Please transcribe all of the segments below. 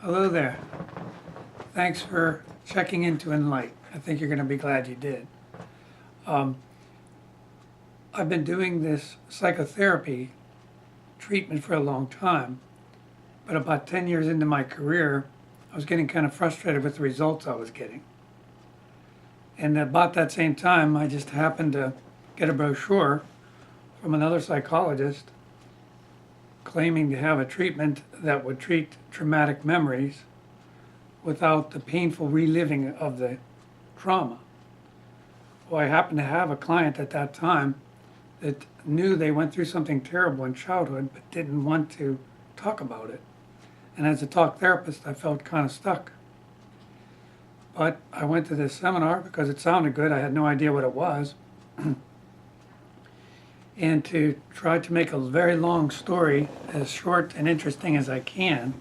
Hello there. Thanks for checking into Enlight. I think you're going to be glad you did. Um, I've been doing this psychotherapy treatment for a long time, but about 10 years into my career, I was getting kind of frustrated with the results I was getting. And about that same time, I just happened to get a brochure from another psychologist claiming to have a treatment that would treat traumatic memories without the painful reliving of the trauma. Well, I happened to have a client at that time that knew they went through something terrible in childhood but didn't want to talk about it. And as a talk therapist, I felt kind of stuck. But I went to this seminar because it sounded good. I had no idea what it was. And to try to make a very long story as short and interesting as I can,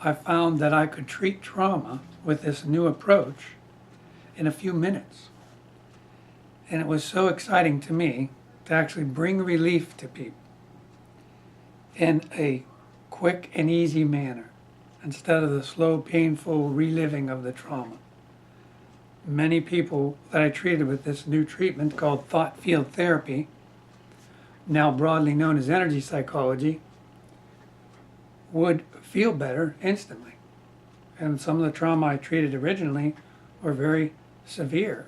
I found that I could treat trauma with this new approach in a few minutes. And it was so exciting to me to actually bring relief to people in a quick and easy manner instead of the slow, painful reliving of the trauma. Many people that I treated with this new treatment called thought field therapy, now broadly known as energy psychology, would feel better instantly. And some of the trauma I treated originally were very severe,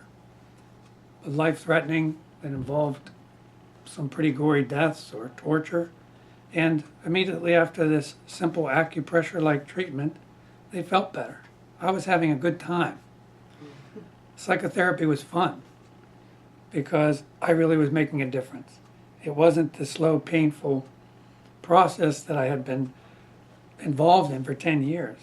life-threatening, that involved some pretty gory deaths or torture. And immediately after this simple acupressure-like treatment, they felt better. I was having a good time. Psychotherapy was fun because I really was making a difference. It wasn't the slow, painful process that I had been involved in for 10 years.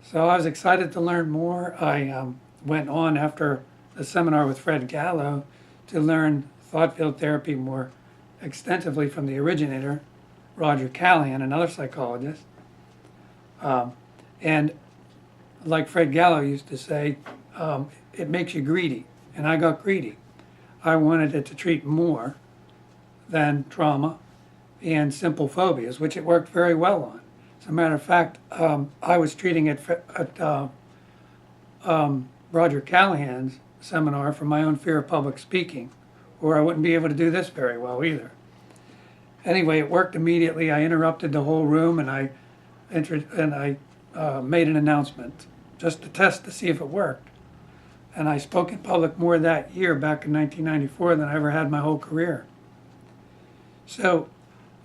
So I was excited to learn more. I went on after the seminar with Fred Gallo to learn thought field therapy more extensively from the originator, Roger Callahan, another psychologist. And like Fred Gallo used to say, it makes you greedy. And I got greedy. I wanted it to treat more than trauma and simple phobias, which it worked very well on. As a matter of fact, I was treating it at Roger Callahan's seminar for my own fear of public speaking, or I wouldn't be able to do this very well either. Anyway, it worked immediately. I interrupted the whole room and I made an announcement just to test to see if it worked. And I spoke in public more that year, back in 1994, than I ever had my whole career. So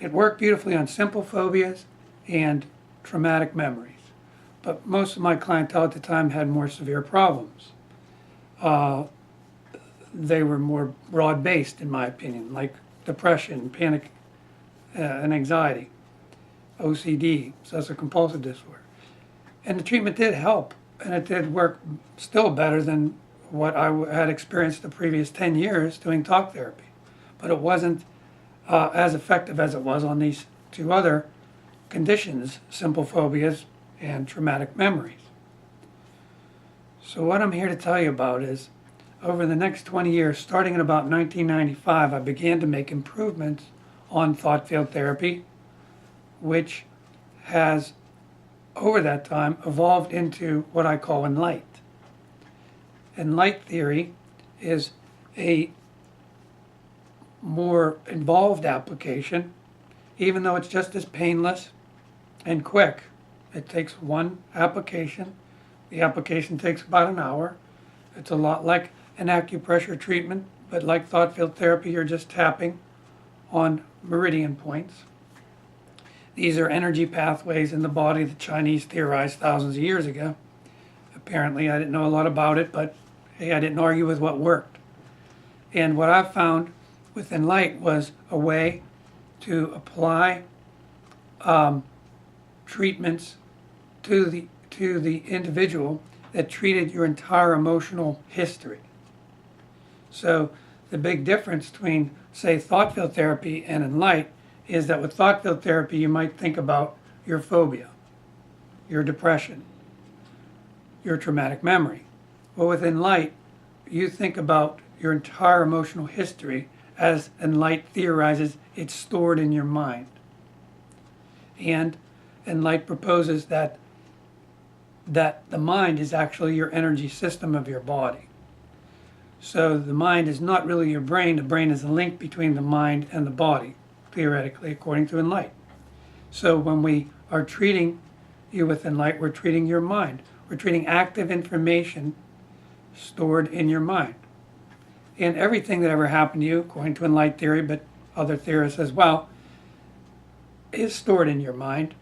it worked beautifully on simple phobias and traumatic memories. But most of my clientele at the time had more severe problems. They were more broad-based, in my opinion, like depression, panic, and anxiety, OCD, obsessive-compulsive disorder. And the treatment did help, and it did work still better than what I had experienced the previous 10 years doing talk therapy. But it wasn't as effective as it was on these two other conditions, simple phobias and traumatic memories. So what I'm here to tell you about is, over the next 20 years, starting in about 1995, I began to make improvements on thought field therapy, which has, over that time, evolved into what I call Enlight. Enlight theory is a more involved application, even though it's just as painless and quick. It takes one application. The application takes about an hour. It's a lot like an acupressure treatment, but like thought field therapy, you're just tapping on meridian points. These are energy pathways in the body the Chinese theorized thousands of years ago. Apparently, I didn't know a lot about it, but hey, I didn't argue with what worked. And what I found with Enlight was a way to apply treatments to the individual that treated your entire emotional history. So the big difference between, say, thought field therapy and Enlight is that with thought field therapy, you might think about your phobia, your depression, your traumatic memory. Well, with Enlight, you think about your entire emotional history as Enlight theorizes it's stored in your mind. And Enlight proposes that the mind is actually your energy system of your body. So the mind is not really your brain. The brain is a link between the mind and the body, theoretically, according to Enlight. So when we are treating you with Enlight, we're treating your mind. We're treating active information stored in your mind. And everything that ever happened to you, according to Enlight theory, but other theorists as well, is stored in your mind,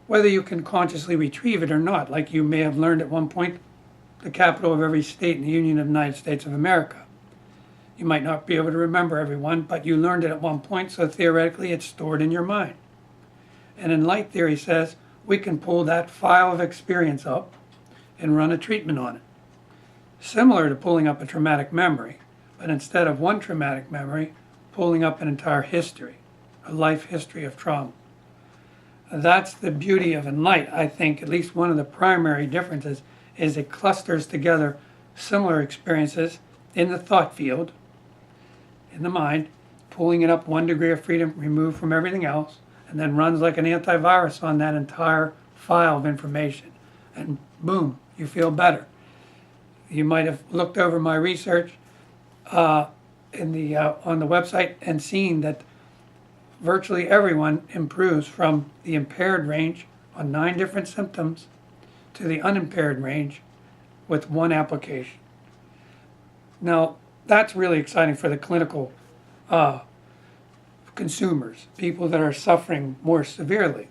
whether you can consciously retrieve it or not. Like you may have learned at one point the capital of every state in the Union of the United States of America. You might not be able to remember everyone, but you learned it at one point, so theoretically it's stored in your mind. And Enlight theory says we can pull that file of experience up and run a treatment on it. Similar to pulling up a traumatic memory, but instead of one traumatic memory, pulling up an entire history, a life history of trauma. That's the beauty of Enlight. I think at least one of the primary differences is it clusters together similar experiences in the thought field, in the mind, pulling it up 1 degree of freedom removed from everything else, and then runs like an antivirus on that entire file of information. And boom, you feel better. You might have looked over my research on the website and seen that virtually everyone improves from the impaired range on 9 different symptoms to the unimpaired range with one application. Now, that's really exciting for the clinical consumers, people that are suffering more severely.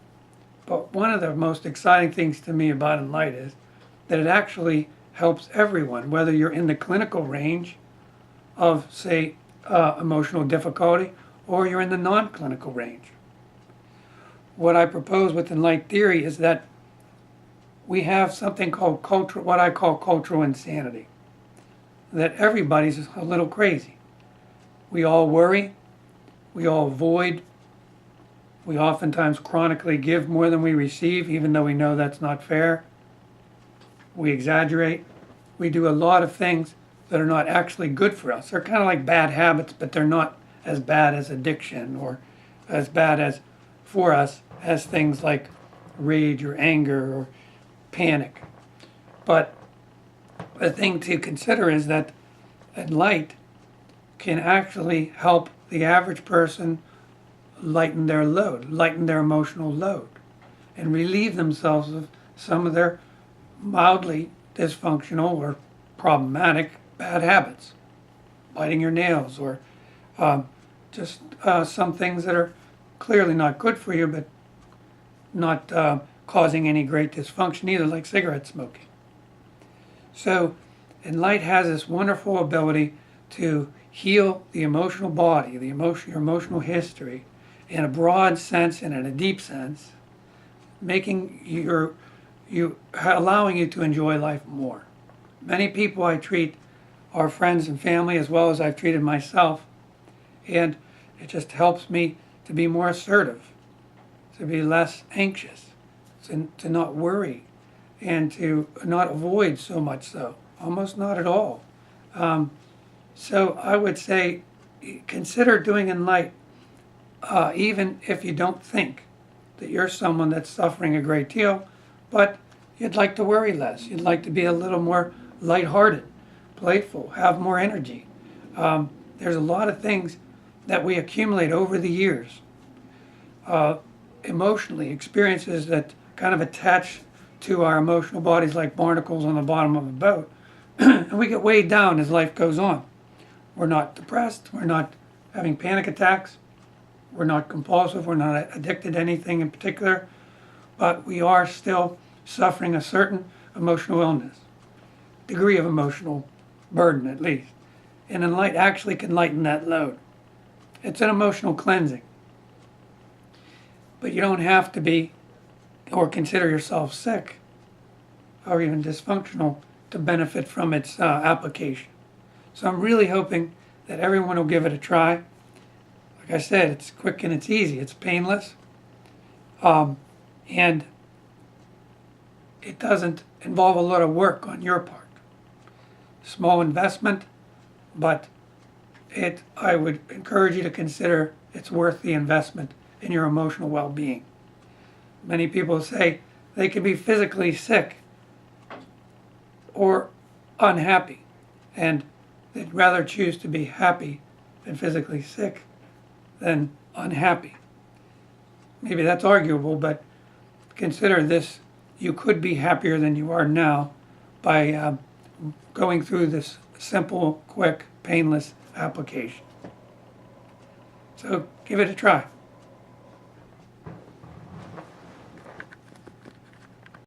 But one of the most exciting things to me about Enlight is that it actually helps everyone, whether you're in the clinical range of, say, emotional difficulty, or you're in the non-clinical range. What I propose with Enlight theory is that we have something called what I call cultural insanity. That everybody's a little crazy. We all worry, we all avoid, we oftentimes chronically give more than we receive, even though we know that's not fair. We exaggerate. We do a lot of things that are not actually good for us. They're kind of like bad habits, but they're not as bad as addiction or as bad as for us as things like rage or anger or panic. But the thing to consider is that Enlight can actually help the average person lighten their load, lighten their emotional load, and relieve themselves of some of their mildly dysfunctional or problematic bad habits, biting your nails, or just some things that are clearly not good for you, but not causing any great dysfunction either, like cigarette smoking. So Enlight has this wonderful ability to heal the emotional body, your emotional history, in a broad sense and in a deep sense, making allowing you to enjoy life more. Many people I treat are friends and family, as well as I've treated myself, and it just helps me to be more assertive, to be less anxious, to not worry, and to not avoid so much so, almost not at all. So I would say consider doing Enlight, even if you don't think that you're someone that's suffering a great deal, but you'd like to worry less. You'd like to be a little more lighthearted, playful, have more energy. There's a lot of things that we accumulate over the years, emotionally, experiences that kind of attach to our emotional bodies like barnacles on the bottom of a boat. And we get weighed down as life goes on. We're not depressed, we're not having panic attacks, we're not compulsive, we're not addicted to anything in particular, but we are still suffering a certain emotional illness, degree of emotional burden at least. And Enlight actually can lighten that load. It's an emotional cleansing. But you don't have to be or consider yourself sick or even dysfunctional to benefit from its application. So I'm really hoping that everyone will give it a try. Like I said, it's quick and it's easy. It's painless. And it doesn't involve a lot of work on your part. Small investment, but I would encourage you to consider it's worth the investment in your emotional well-being. Many people say they can be physically sick or unhappy, and they'd rather choose to be happy than physically sick than unhappy. Maybe that's arguable, but consider this: you could be happier than you are now by going through this simple, quick, painless application. So give it a try.